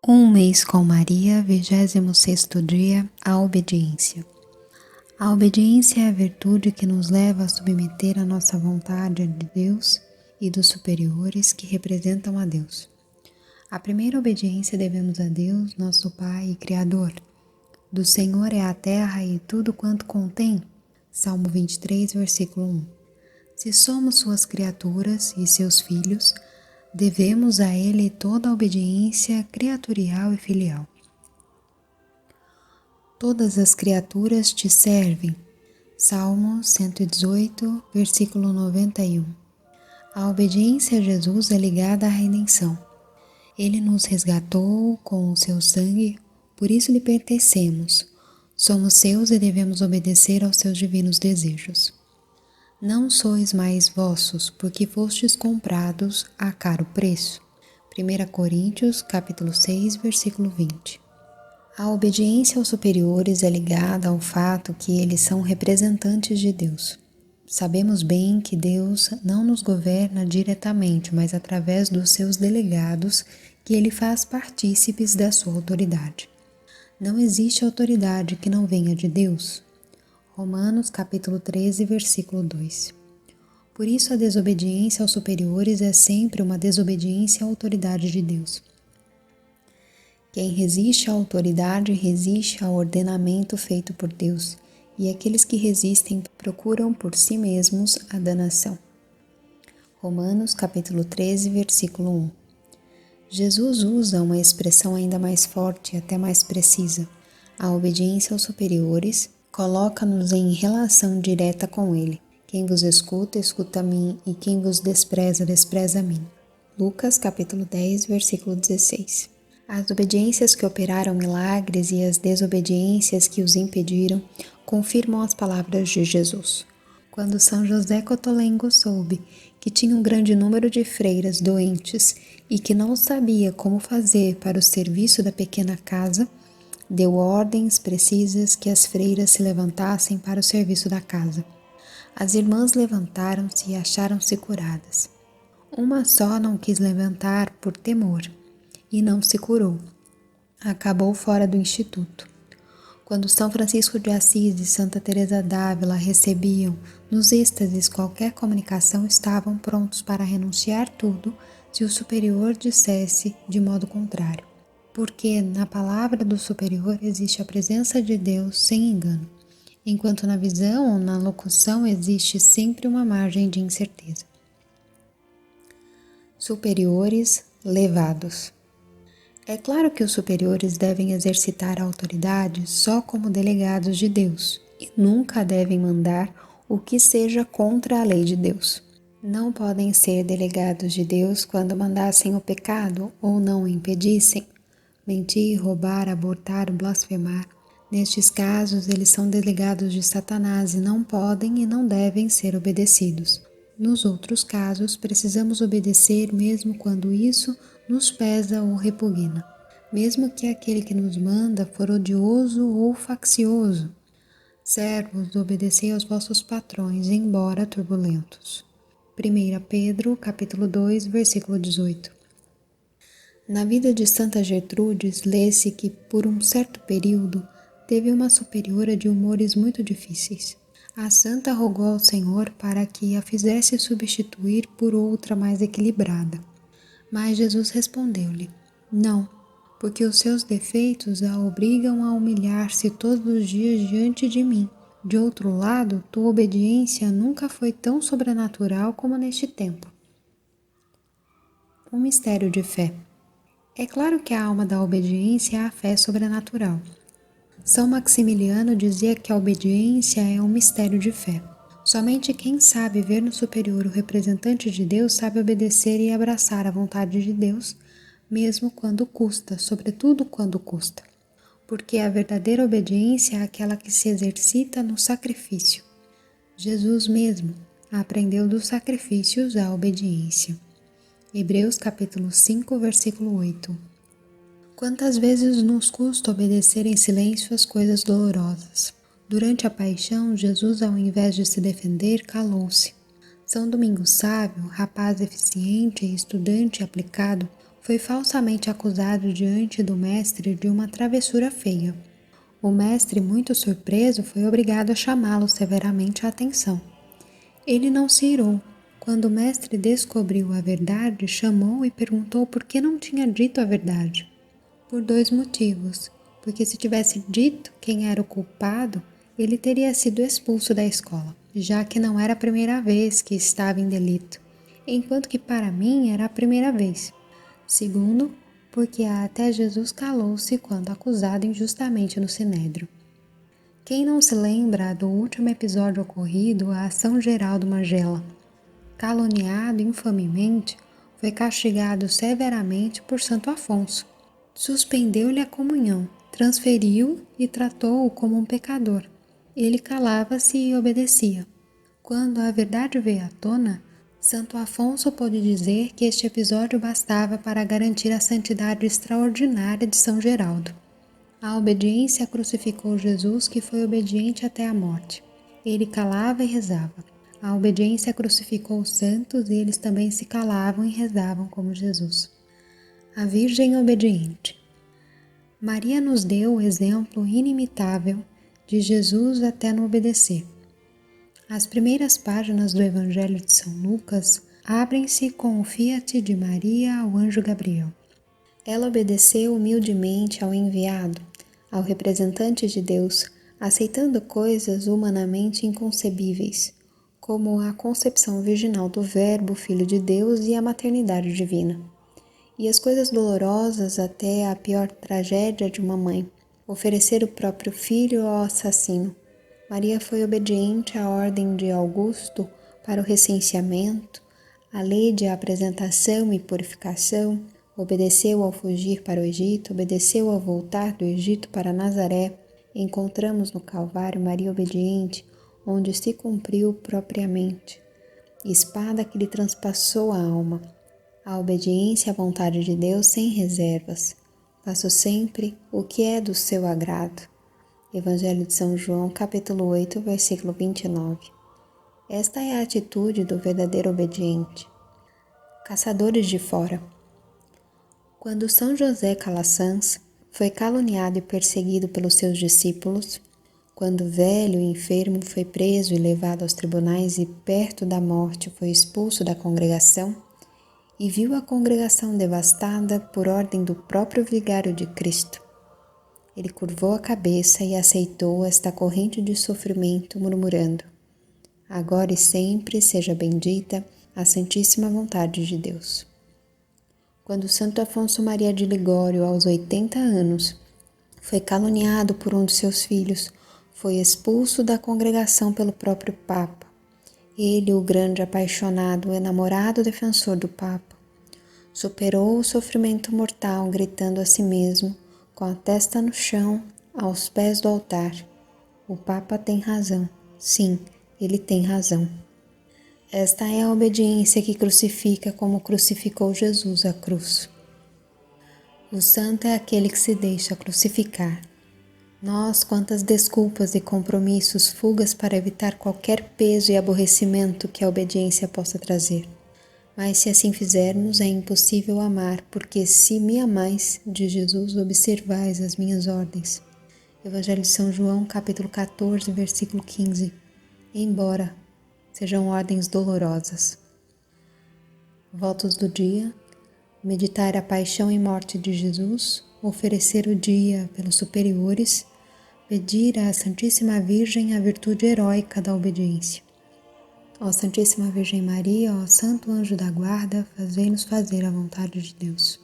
Um mês com Maria, 26º dia, a obediência. A obediência é a virtude que nos leva a submeter a nossa vontade de Deus e dos superiores que representam a Deus. A primeira obediência devemos a Deus, nosso Pai e Criador. Do Senhor é a terra e tudo quanto contém. Salmo 23, versículo 1. Se somos suas criaturas e seus filhos, devemos a Ele toda a obediência criatorial e filial. Todas as criaturas te servem. Salmo 118, versículo 91. A obediência a Jesus é ligada à redenção. Ele nos resgatou com o seu sangue, por isso lhe pertencemos. Somos seus e devemos obedecer aos seus divinos desejos. Não sois mais vossos, porque fostes comprados a caro preço. 1 Coríntios, capítulo 6, versículo 20. A obediência aos superiores é ligada ao fato que eles são representantes de Deus. Sabemos bem que Deus não nos governa diretamente, mas através dos seus delegados, que Ele faz partícipes da sua autoridade. Não existe autoridade que não venha de Deus. Romanos capítulo 13, versículo 2. Por isso a desobediência aos superiores é sempre uma desobediência à autoridade de Deus. Quem resiste à autoridade resiste ao ordenamento feito por Deus, e aqueles que resistem procuram por si mesmos a danação. Romanos capítulo 13, versículo 1. Jesus usa uma expressão ainda mais forte e até mais precisa. A obediência aos superiores coloca-nos em relação direta com Ele. Quem vos escuta, escuta a mim, e quem vos despreza, despreza a mim. Lucas capítulo 10, versículo 16. As obediências que operaram milagres e as desobediências que os impediram confirmam as palavras de Jesus. Quando São José Cotolengo soube que tinha um grande número de freiras doentes e que não sabia como fazer para o serviço da pequena casa, deu ordens precisas que as freiras se levantassem para o serviço da casa. As irmãs levantaram-se e acharam-se curadas. Uma só não quis levantar por temor e não se curou. Acabou fora do instituto. Quando São Francisco de Assis e Santa Teresa d'Ávila recebiam nos êxtases qualquer comunicação, estavam prontos para renunciar tudo se o superior dissesse de modo contrário. Porque na palavra do superior existe a presença de Deus sem engano, enquanto na visão ou na locução existe sempre uma margem de incerteza. Superiores levados. É claro que os superiores devem exercitar a autoridade só como delegados de Deus e nunca devem mandar o que seja contra a lei de Deus. Não podem ser delegados de Deus quando mandassem o pecado ou não o impedissem. Mentir, roubar, abortar, blasfemar. Nestes casos, eles são delegados de Satanás e não podem e não devem ser obedecidos. Nos outros casos, precisamos obedecer mesmo quando isso nos pesa ou repugna, mesmo que aquele que nos manda for odioso ou faccioso. Servos, obedecei aos vossos patrões, embora turbulentos. 1 Pedro, capítulo 2, versículo 18. Na vida de Santa Gertrudes, lê-se que, por um certo período, teve uma superiora de humores muito difíceis. A santa rogou ao Senhor para que a fizesse substituir por outra mais equilibrada. Mas Jesus respondeu-lhe: não, porque os seus defeitos a obrigam a humilhar-se todos os dias diante de mim. De outro lado, tua obediência nunca foi tão sobrenatural como neste tempo. Um mistério de fé. É claro que a alma da obediência é a fé sobrenatural. São Maximiliano dizia que a obediência é um mistério de fé. Somente quem sabe ver no superior o representante de Deus sabe obedecer e abraçar a vontade de Deus, mesmo quando custa, sobretudo quando custa. Porque a verdadeira obediência é aquela que se exercita no sacrifício. Jesus mesmo aprendeu dos sacrifícios a obediência. Hebreus capítulo 5, versículo 8. Quantas vezes nos custa obedecer em silêncio às coisas dolorosas? Durante a paixão, Jesus, ao invés de se defender, calou-se. São Domingos Sábio, rapaz eficiente e estudante aplicado, foi falsamente acusado diante do mestre de uma travessura feia. O mestre, muito surpreso, foi obrigado a chamá-lo severamente à atenção. Ele não se irou. Quando o mestre descobriu a verdade, chamou e perguntou por que não tinha dito a verdade. Por 2 motivos. Porque se tivesse dito quem era o culpado, ele teria sido expulso da escola, já que não era a primeira vez que estava em delito, enquanto que para mim era a primeira vez. Segundo, porque até Jesus calou-se quando acusado injustamente no Sinédrio. Quem não se lembra do último episódio ocorrido a São Geraldo Magela? Caluniado infamemente, foi castigado severamente por Santo Afonso. Suspendeu-lhe a comunhão, transferiu e tratou-o como um pecador. Ele calava-se e obedecia. Quando a verdade veio à tona, Santo Afonso pôde dizer que este episódio bastava para garantir a santidade extraordinária de São Geraldo. A obediência crucificou Jesus, que foi obediente até a morte. Ele calava e rezava. A obediência crucificou os santos e eles também se calavam e rezavam como Jesus. A Virgem obediente. Maria nos deu o exemplo inimitável de Jesus até no obedecer. As primeiras páginas do Evangelho de São Lucas abrem-se com o fiat de Maria ao anjo Gabriel. Ela obedeceu humildemente ao enviado, ao representante de Deus, aceitando coisas humanamente inconcebíveis, como a concepção virginal do Verbo, Filho de Deus, e a maternidade divina. E as coisas dolorosas até a pior tragédia de uma mãe, oferecer o próprio filho ao assassino. Maria foi obediente à ordem de Augusto para o recenseamento, à lei de apresentação e purificação, obedeceu ao fugir para o Egito, obedeceu ao voltar do Egito para Nazaré. Encontramos no Calvário Maria obediente, onde se cumpriu propriamente, espada que lhe transpassou a alma. A obediência à vontade de Deus sem reservas. Faço sempre o que é do seu agrado. Evangelho de São João, capítulo 8, versículo 29. Esta é a atitude do verdadeiro obediente. Caçadores de fora. Quando São José Calasanz foi caluniado e perseguido pelos seus discípulos, quando velho e enfermo foi preso e levado aos tribunais e perto da morte foi expulso da congregação, e viu a congregação devastada por ordem do próprio vigário de Cristo, ele curvou a cabeça e aceitou esta corrente de sofrimento, murmurando: agora e sempre seja bendita a santíssima vontade de Deus. Quando Santo Afonso Maria de Ligório, aos 80 anos, foi caluniado por um de seus filhos, foi expulso da congregação pelo próprio Papa. Ele, o grande apaixonado, enamorado defensor do Papa, superou o sofrimento mortal, gritando a si mesmo, com a testa no chão, aos pés do altar: o Papa tem razão. Sim, ele tem razão. Esta é a obediência que crucifica como crucificou Jesus a cruz. O santo é aquele que se deixa crucificar. Nós, quantas desculpas e compromissos, fugas para evitar qualquer peso e aborrecimento que a obediência possa trazer. Mas se assim fizermos, é impossível amar, porque se me amais, de Jesus, observais as minhas ordens. Evangelho de São João, capítulo 14, versículo 15. Embora sejam ordens dolorosas. Votos do dia: meditar a paixão e morte de Jesus, oferecer o dia pelos superiores, pedir à Santíssima Virgem a virtude heróica da obediência. Ó Santíssima Virgem Maria, ó Santo Anjo da Guarda, fazei-nos fazer a vontade de Deus.